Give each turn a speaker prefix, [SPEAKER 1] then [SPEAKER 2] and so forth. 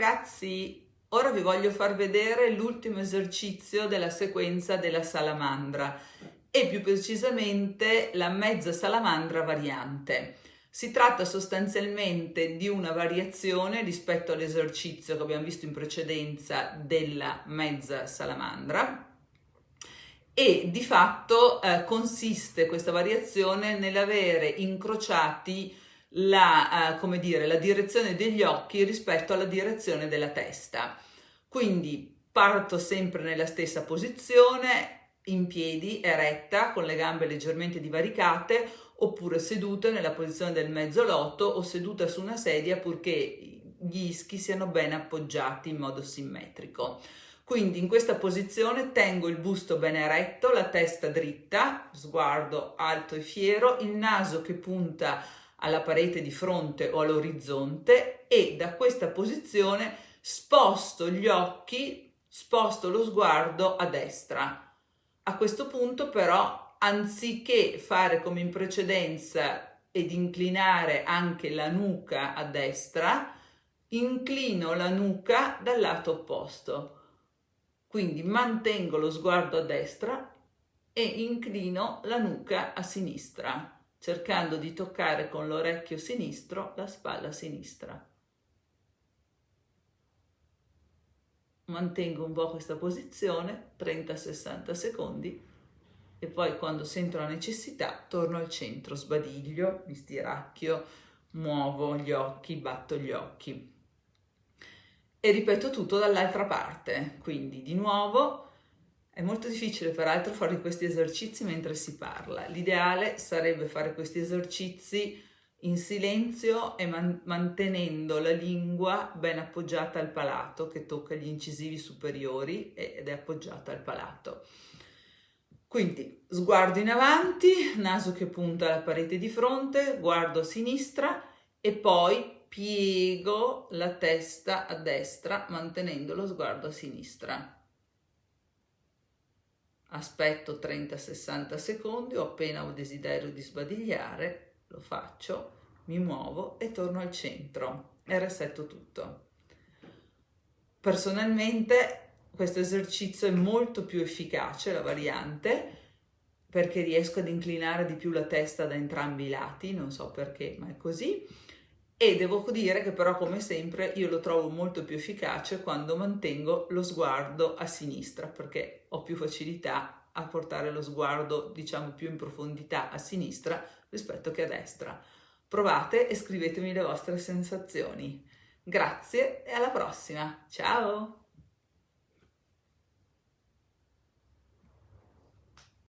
[SPEAKER 1] ragazzi, ora vi voglio far vedere l'ultimo esercizio della sequenza della salamandra e più precisamente la mezza salamandra variante. Si tratta sostanzialmente di una variazione rispetto all'esercizio che abbiamo visto in precedenza della mezza salamandra e di fatto consiste questa variazione nell'avere incrociati la direzione degli occhi rispetto alla direzione della testa. Quindi parto sempre nella stessa posizione, in piedi, eretta, con le gambe leggermente divaricate, oppure seduta nella posizione del mezzo loto o seduta su una sedia purché gli ischi siano ben appoggiati in modo simmetrico. Quindi in questa posizione tengo il busto ben eretto, la testa dritta, sguardo alto e fiero, il naso che punta alla parete di fronte o all'orizzonte e da questa posizione sposto gli occhi, sposto lo sguardo a destra. A questo punto però, anziché fare come in precedenza ed inclinare anche la nuca a destra, inclino la nuca dal lato opposto. Quindi mantengo lo sguardo a destra e inclino la nuca a sinistra, cercando di toccare con l'orecchio sinistro la spalla sinistra. Mantengo un po' questa posizione, 30-60 secondi, e poi quando sento la necessità torno al centro, sbadiglio, mi stiracchio, muovo gli occhi, batto gli occhi. E ripeto tutto dall'altra parte, quindi di nuovo. È molto difficile peraltro fare questi esercizi mentre si parla. L'ideale sarebbe fare questi esercizi in silenzio e mantenendo la lingua ben appoggiata al palato, che tocca gli incisivi superiori ed è appoggiata al palato. Quindi sguardo in avanti, naso che punta alla parete di fronte, guardo a sinistra e poi piego la testa a destra mantenendo lo sguardo a sinistra. Aspetto 30-60 secondi o appena ho desiderio di sbadigliare, lo faccio, mi muovo e torno al centro e resetto tutto. Personalmente questo esercizio è molto più efficace, la variante, perché riesco ad inclinare di più la testa da entrambi i lati, non so perché, ma è così. E devo dire che però, come sempre, io lo trovo molto più efficace quando mantengo lo sguardo a sinistra, perché ho più facilità a portare lo sguardo, diciamo, più in profondità a sinistra rispetto che a destra. Provate e scrivetemi le vostre sensazioni. Grazie e alla prossima. Ciao!